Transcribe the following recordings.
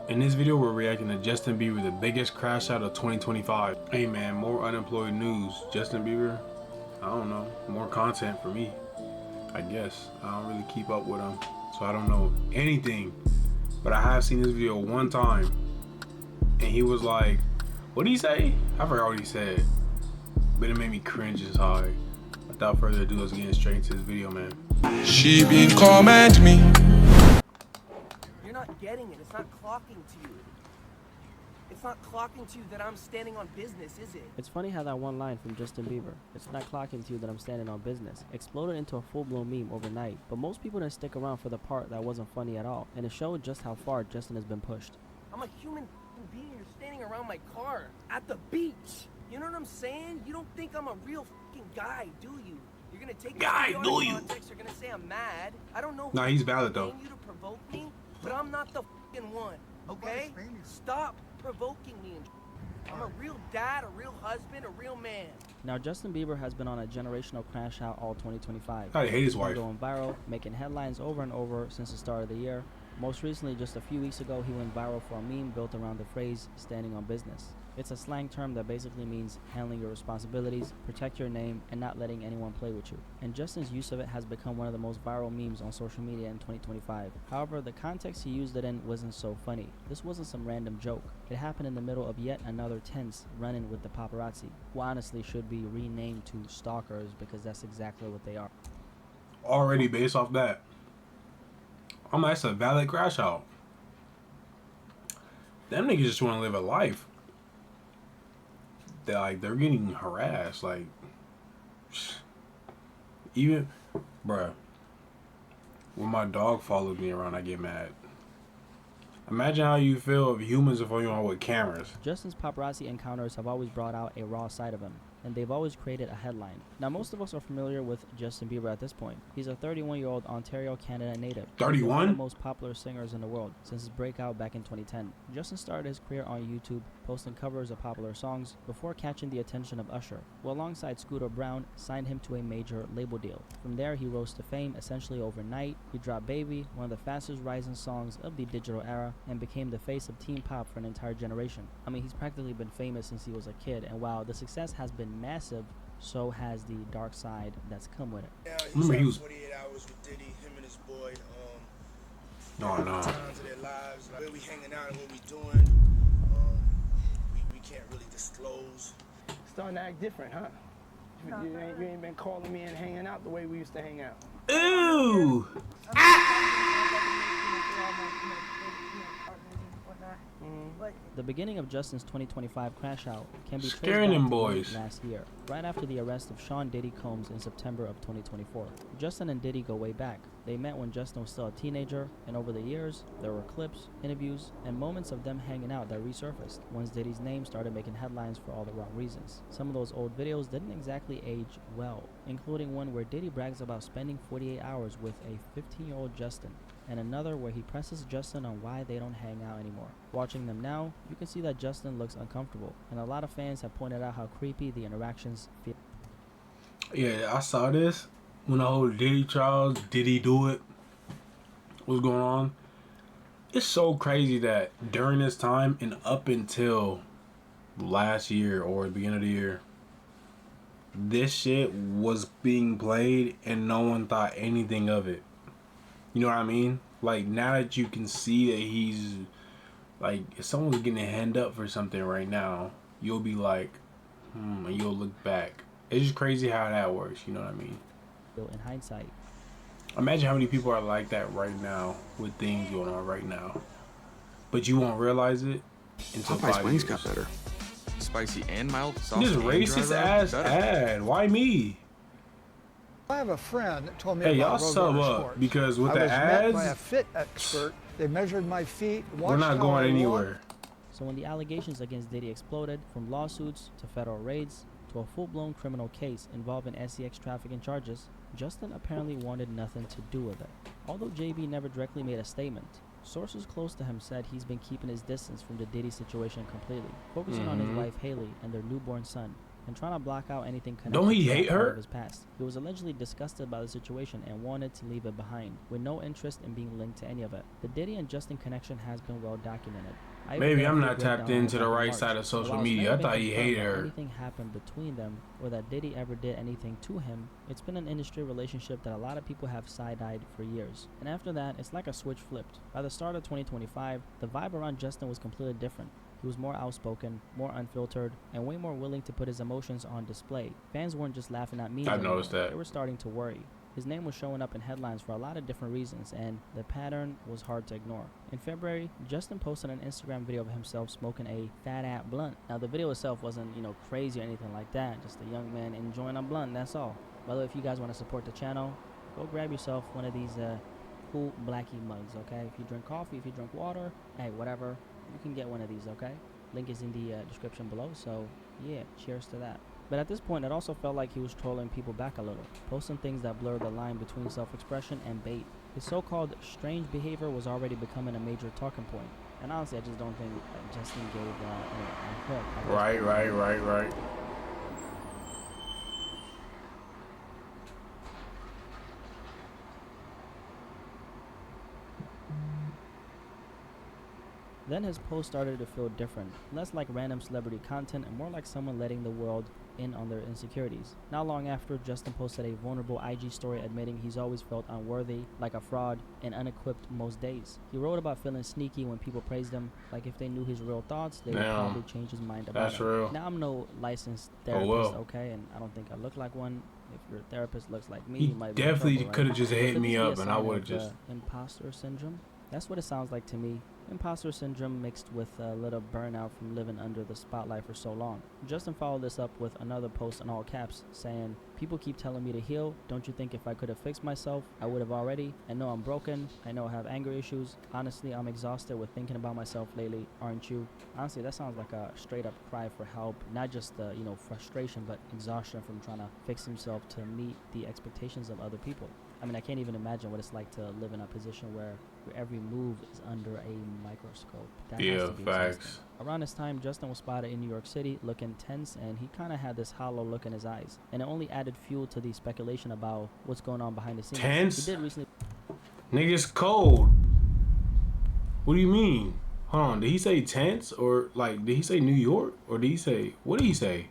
In this video, we're reacting to Justin Bieber, the biggest crash out of 2025. Hey man, more unemployed news. Justin Bieber, I don't know, more content for me, I guess. I don't really keep up with him, so I don't know anything. But I have seen this video one time, and he was like, what did he say? I forgot what he said, but it made me cringe as hard. Without further ado, let's get straight into this video, man. She been comment me. You're not getting it. It's not clocking to you. It's not clocking to you that I'm standing on business, is it? It's funny how that one line from Justin Bieber, "It's not clocking to you that I'm standing on business," exploded into a full-blown meme overnight. But most people didn't stick around for the part that wasn't funny at all, and it showed just how far Justin has been pushed. I'm a human being. You're standing around my car at the beach. You know what I'm saying? You don't think I'm a real fucking guy, do you? You're gonna take Guy, this do out you? of context. You're gonna say I'm mad. I don't know. Nah, he's valid though. You to provoke me, but I'm not the fucking one. Okay? Stop provoking me. I'm a real dad, a real husband, a real man. Now, Justin Bieber has been on a generational crash out all 2025. I hate his He's been wife. going viral, making headlines over and over since the start of the year. Most recently, just a few weeks ago, he went viral for a meme built around the phrase "standing on business." It's a slang term that basically means handling your responsibilities, protect your name, and not letting anyone play with you. And Justin's use of it has become one of the most viral memes on social media in 2025. However, the context he used it in wasn't so funny. This wasn't some random joke. It happened in the middle of yet another tense run-in with the paparazzi, who honestly should be renamed to stalkers because that's exactly what they are. Already based off that, that's a valid crash out. Them niggas just want to live a life. They're getting harassed. Like, even, bruh, when my dog follows me around, I get mad. Imagine how you feel if humans are following you around with cameras. Justin's paparazzi encounters have always brought out a raw side of him, and they've always created a headline. Now, most of us are familiar with Justin Bieber at this point. He's a 31-year-old Ontario, Canada native. 31? He's one of the most popular singers in the world since his breakout back in 2010. Justin started his career on YouTube, posting covers of popular songs before catching the attention of Usher, who alongside Scooter Braun signed him to a major label deal. From there, he rose to fame essentially overnight. He dropped Baby, one of the fastest rising songs of the digital era, and became the face of teen pop for an entire generation. I mean, he's practically been famous since he was a kid, and while the success has been massive, so has the dark side that's come with it. Yeah, Remember he was 48 hours with Diddy, him and his boy. No. Times of their lives, like where we hanging out and what we doing. We can't really disclose. Starting to act different, huh? You ain't been calling me and hanging out the way we used to hang out. Ooh. The beginning of Justin's 2025 crash out can be traced Scaring back them to boys. last year, right after the arrest of Sean Diddy Combs in September of 2024. Justin and Diddy go way back. They met when Justin was still a teenager, and over the years, there were clips, interviews, and moments of them hanging out that resurfaced once Diddy's name started making headlines for all the wrong reasons. Some of those old videos didn't exactly age well, including one where Diddy brags about spending 48 hours with a 15-year-old Justin, and another where he presses Justin on why they don't hang out anymore. Watching them now, you can see that Justin looks uncomfortable, and a lot of fans have pointed out how creepy the interactions feel. Yeah, I saw this when the whole Diddy trials, did he do it? What's going on? It's so crazy that during this time and up until last year or the beginning of the year, this shit was being played and no one thought anything of it. You know what I mean? Like, now that you can see that he's, like, if someone's getting a hand up for something right now, you'll be like, and you'll look back. It's just crazy how that works, you know what I mean? In hindsight, Imagine how many people are like that right now with things going on right now. But you won't realize it until Popeye's 5 wings years. got better. Spicy and mild sauce. This and racist dry rub, ass better. ad. Why me? I have a friend that told me Hey, about y'all Roadrunner sub up Sports. because with I the was met by a ads, fit expert. They measured my feet, we're watched not how going I anywhere. so when the allegations against Diddy exploded, from lawsuits to federal raids to a full-blown criminal case involving SEX trafficking charges, Justin apparently wanted nothing to do with it. Although JB never directly made a statement, sources close to him said he's been keeping his distance from the Diddy situation completely, focusing on his wife Haley and their newborn son. and trying to block out anything connected Don't he to that hate part her? of his past. He was allegedly disgusted by the situation and wanted to leave it behind, with no interest in being linked to any of it. The Diddy and Justin connection has been well documented. Maybe I'm not tapped into the right side of social media. I thought he hated her. Anything happened between them, or that Diddy ever did anything to him, it's been an industry relationship that a lot of people have side-eyed for years. And after that, it's like a switch flipped. By the start of 2025, the vibe around Justin was completely different. He was more outspoken, more unfiltered, and way more willing to put his emotions on display. Fans weren't just laughing at memes I've anymore. noticed that. They were starting to worry. His name was showing up in headlines for a lot of different reasons, and the pattern was hard to ignore. In February, Justin posted an Instagram video of himself smoking a fat-ass blunt. Now, the video itself wasn't, crazy or anything like that, just a young man enjoying a blunt, that's all. By the way, if you guys want to support the channel, go grab yourself one of these cool blackie mugs, okay? If you drink coffee, if you drink water, hey, whatever, you can get one of these, okay? Link is in the description below, so yeah, cheers to that. But at this point, it also felt like he was trolling people back a little, posting things that blurred the line between self-expression and bait. His so-called strange behavior was already becoming a major talking point. And honestly, I just don't think Justin gave a hook. Right. Then his post started to feel different, less like random celebrity content and more like someone letting the world in on their insecurities. Not long after, Justin posted a vulnerable IG story admitting he's always felt unworthy, like a fraud, and unequipped most days. He wrote about feeling sneaky when people praised him, like if they knew his real thoughts, they would probably change his mind about That's it. real. Now, I'm no licensed therapist, okay, and I don't think I look like one. If your therapist looks like me, He you might be definitely trouble, could have right? just But hit could me this be a up and I sign would have of, just... imposter syndrome? That's what it sounds like to me. Imposter syndrome mixed with a little burnout from living under the spotlight for so long. Justin followed this up with another post in all caps saying, "People keep telling me to heal. Don't you think if I could have fixed myself, I would have already? I know I'm broken. I know I have anger issues. Honestly, I'm exhausted with thinking about myself lately. Aren't you?" Honestly, that sounds like a straight up cry for help. Not just frustration, but exhaustion from trying to fix himself to meet the expectations of other people. I mean, I can't even imagine what it's like to live in a position where your every move is under a microscope. That has to be exhausting. Facts. Around this time, Justin was spotted in New York City looking tense, and he kind of had this hollow look in his eyes. And it only added fuel to the speculation about what's going on behind the scenes. Tense? He did recently... Nigga's cold. What do you mean? Hold on, did he say tense? Or, like, did he say New York? Or did he say... What did he say?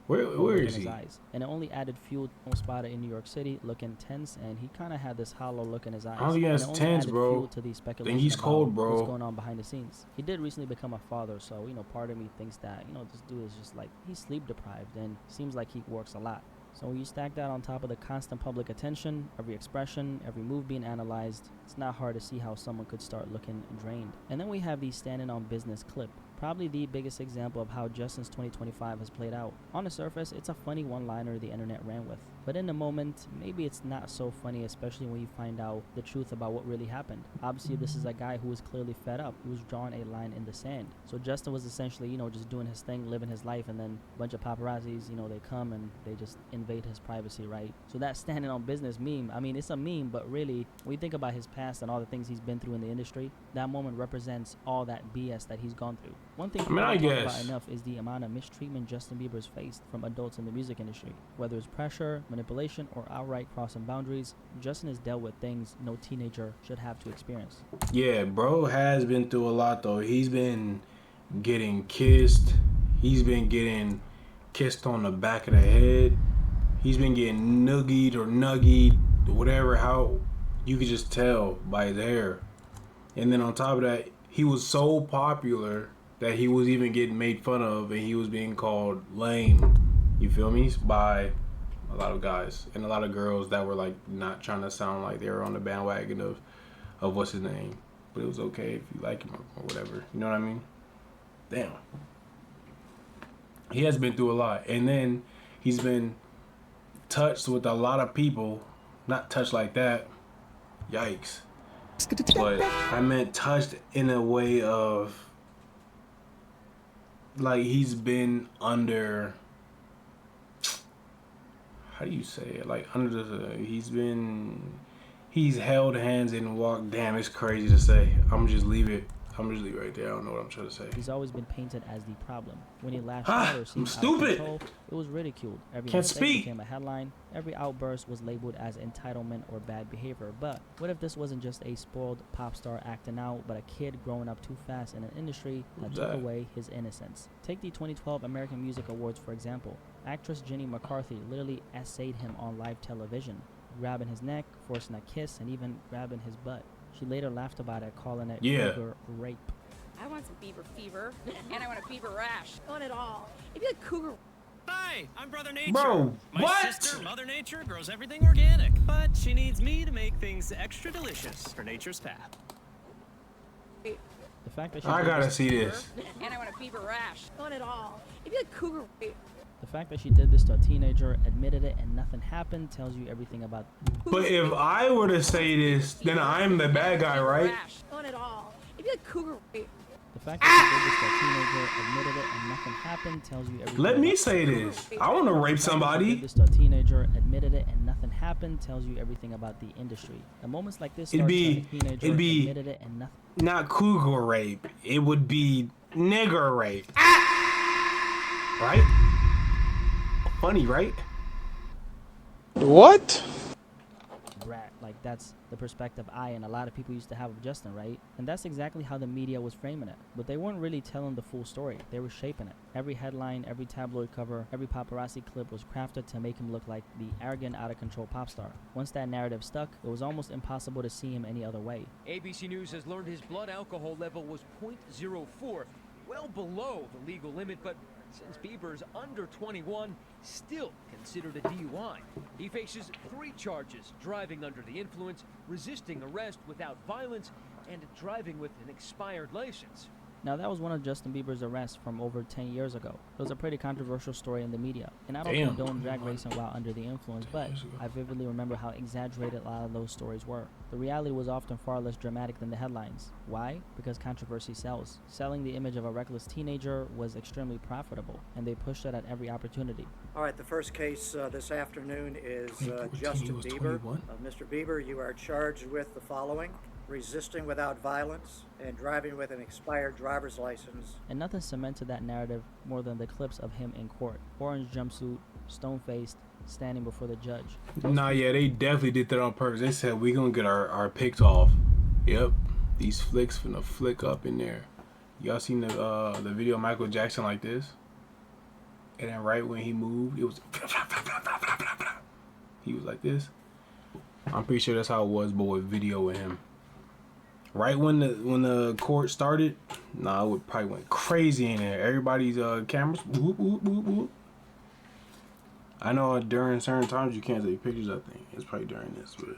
Where is he? Eyes. And it only added fuel. Was spotted in New York City looking tense, and he kind of had this hollow look in his eyes. I don't think that's tense, bro. To the I speculation think he's cold, bro. What's going on behind the scenes? He did recently become a father, so part of me thinks that this dude is just like he's sleep deprived, and seems like he works a lot. So when you stack that on top of the constant public attention, every expression, every move being analyzed, it's not hard to see how someone could start looking drained. And then we have the standing on business clip. Probably the biggest example of how Justin's 2025 has played out. On the surface, it's a funny one-liner the internet ran with. But in the moment, maybe it's not so funny, especially when you find out the truth about what really happened. Obviously, this is a guy who was clearly fed up. He was drawing a line in the sand. So Justin was essentially, just doing his thing, living his life, and then a bunch of paparazzis, they come and they just invade his privacy, right? So that standing on business meme, I mean, it's a meme, but really, when you think about his past and all the things he's been through in the industry, that moment represents all that BS that he's gone through. One thing people don't talk about enough is the amount of mistreatment Justin Bieber's faced from adults in the music industry. Whether it's pressure, manipulation, or outright crossing boundaries, Justin has dealt with things no teenager should have to experience. Yeah, bro has been through a lot, though. He's been getting kissed. He's been getting kissed on the back of the head. He's been getting nuggied, whatever, how you could just tell by his hair. And then on top of that, he was so popular that he was even getting made fun of, and he was being called lame, you feel me, by a lot of guys and a lot of girls that were like not trying to sound like they were on the bandwagon of what's his name. But it was okay if you like him or whatever, you know what I mean? Damn. He has been through a lot, and then he's been touched with a lot of people, not touched like that, yikes, but I meant touched in a way of like he's been under, how do you say it, like under the, he's held hands and walked, damn, it's crazy to say, I'm just leave it, I'm usually right there. I don't know what I'm trying to say. He's always been painted as the problem. When he lashed Ah, out or I'm seemed out of stupid. control, it was ridiculed. Every Can't mistake speak. became a headline. Every outburst was labeled as entitlement or bad behavior. But what if this wasn't just a spoiled pop star acting out, but a kid growing up too fast in an industry that took away his innocence? Take the 2012 American Music Awards, for example. Actress Jenny McCarthy literally essayed him on live television, grabbing his neck, forcing a kiss, and even grabbing his butt. She later laughed about it, calling it cougar rape. I want some Beiber fever, and I want a Beiber rash. I want it all. If you like cougar. Hi, I'm Brother Nature. Bro, My what? sister, Mother Nature, grows everything organic, but she needs me to make things extra delicious for nature's path. The fact that she I did gotta this, see this. And I want a Beiber rash. I want it all. If you like cougar. the fact that she did this to a teenager, admitted it, and nothing happened tells you everything about. But if I were to say this, then I'm the bad guy, right? I want it all. If you like cougar. The fact that she did this to a teenager, admitted it, and nothing happened tells you everything. Let me about say this. I want to rape She did somebody. this to a teenager, admitted it, and nothing happened tells you everything about the industry. And moments like this It'd start be- to a teenager, it'd be- admitted it, and nothing. Not cougar rape. It would be nigger rape. Right? Funny, right? What? Brat. Like, that's the perspective I and a lot of people used to have of Justin, right? And that's exactly how the media was framing it. But they weren't really telling the full story. They were shaping it. Every headline, every tabloid cover, every paparazzi clip was crafted to make him look like the arrogant, out-of-control pop star. Once that narrative stuck, it was almost impossible to see him any other way. ABC News has learned his blood alcohol level was .04, well below the legal limit, but since Bieber's under 21, still considered a DUI. He faces 3 charges: driving under the influence, resisting arrest without violence, and driving with an expired license. Now, that was one of Justin Bieber's arrests from over 10 years ago. It was a pretty controversial story in the media. And I don't Damn. condone drag racing while under the influence, but years ago. I vividly remember how exaggerated a lot of those stories were. The reality was often far less dramatic than the headlines. Why? Because controversy sells. Selling the image of a reckless teenager was extremely profitable, and they pushed it at every opportunity. All right, the first case this afternoon is 2014, Justin he was Bieber. 21. Mr. Bieber, you are charged with the following: resisting without violence and driving with an expired driver's license. And nothing cemented that narrative more than the clips of him in court. Orange jumpsuit, stone-faced, standing before the judge. Nah, yeah, they definitely did that on purpose. They said we gonna get our pics off. Yep, these flicks finna flick up in there. Y'all seen the video of Michael Jackson like this? And then right when he moved, it was he was like this. I'm pretty sure that's how it was, but with video with him. Right when the court started, nah, it would probably went crazy in there. Everybody's cameras, whoop, whoop, whoop, whoop. I know during certain times you can't take pictures. I think it's probably during this, but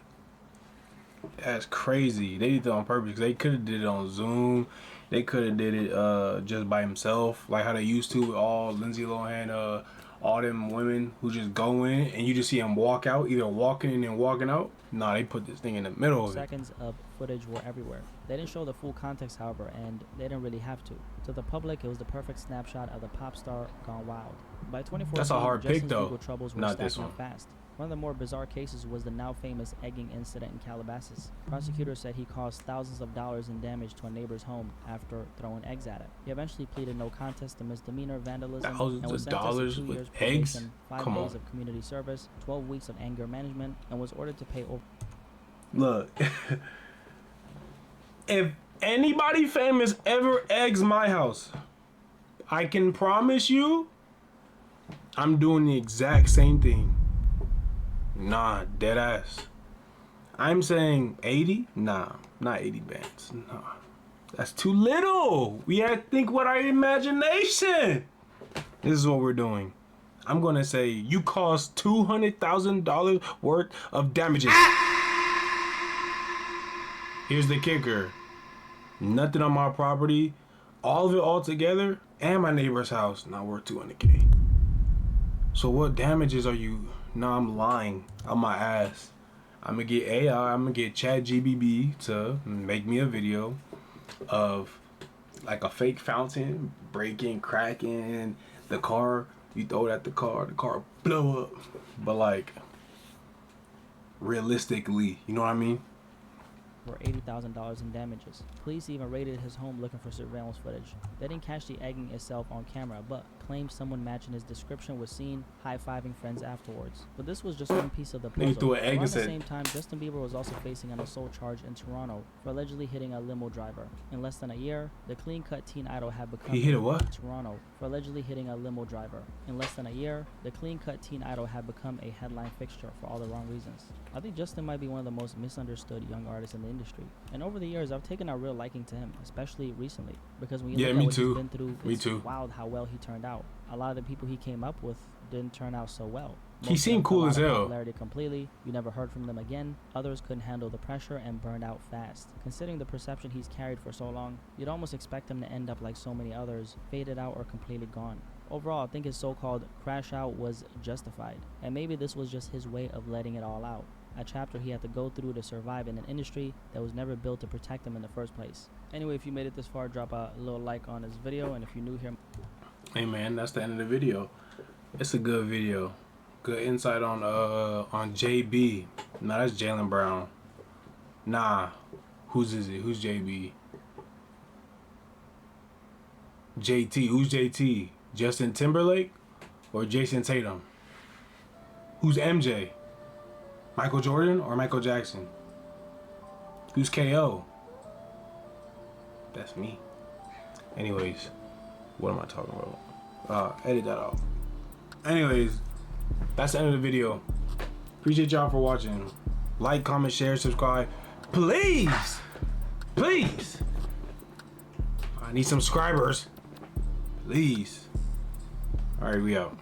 that's crazy. They did it on purpose because they could have did it on Zoom. They could have did it just by himself, like how they used to with all Lindsay Lohan, all them women who just go in and you just see them walk out, either walking in and walking out. Nah, they put this thing in the middle of it. Seconds of footage were everywhere. They didn't show the full context, however, and they didn't really have to. To the public, it was the perfect snapshot of the pop star gone wild. By 2014, That's a hard pick, Justin's though. legal troubles were Not this stacking up one. fast. One of the more bizarre cases was the now famous egging incident in Calabasas. Prosecutors said he caused thousands of dollars in damage to a neighbor's home after throwing eggs at it. He eventually pleaded no contest to misdemeanor vandalism Thousands and was of sentenced dollars to 2 with years eggs? probation, 5 Come days on. of community service, 12 weeks of anger management, and was ordered to pay over. Look, if anybody famous ever eggs my house, I can promise you, I'm doing the exact same thing. Nah, dead ass. I'm saying 80? Nah, not 80 bands. Nah, that's too little. We had to think with our imagination. This is what we're doing. I'm gonna say you caused $200,000 worth of damages. Here's the kicker. Nothing on my property. All of it all together and my neighbor's house not worth $200K. So what damages are you? No, I'm lying on my ass. I'm gonna get AI, I'm gonna get ChatGPT to make me a video of like a fake fountain breaking, cracking, the car, you throw it at the car blow up. But like realistically, you know what I mean? for $80,000 in damages. Police even raided his home looking for surveillance footage. They didn't catch the egging itself on camera, but claimed someone matching his description was seen high-fiving friends afterwards. But this was just one piece of the puzzle. threw an egg Around and the said- same time, Justin Bieber was also facing an assault charge in Toronto for allegedly hitting a limo driver. In less than a year, the clean-cut teen idol had become He hit a what? Toronto for allegedly hitting a limo driver. In less than a year, the clean-cut teen idol had become a headline fixture for all the wrong reasons. I think Justin might be one of the most misunderstood young artists in the industry. And over the years, I've taken a real liking to him, especially recently, because when you Yeah, look me at what too. he's been through, Me it's too. wild how well he turned out. A lot of the people he came up with didn't turn out so well. He Most of seemed them cool fell as out of hell. popularity completely. You never heard from them again. Others couldn't handle the pressure and burned out fast. Considering the perception he's carried for so long, you'd almost expect him to end up like so many others, faded out or completely gone. Overall, I think his so-called crash out was justified, and maybe this was just his way of letting it all out. A chapter he had to go through to survive in an industry that was never built to protect him in the first place. Anyway, if you made it this far, drop a little like on this video, and if you're new here, Hey man, that's the end of the video. It's a good video. Good insight on JB. Nah, that's Jalen Brown. Nah. Whose is it? Who's JB? JT. Who's JT? Justin Timberlake or Jason Tatum? Who's MJ? Michael Jordan or Michael Jackson? Who's KO? That's me. Anyways, what am I talking about? Edit that out. Anyways, that's the end of the video. Appreciate y'all for watching. Like, comment, share, subscribe. Please! Please! I need some subscribers. Please. Alright, we out.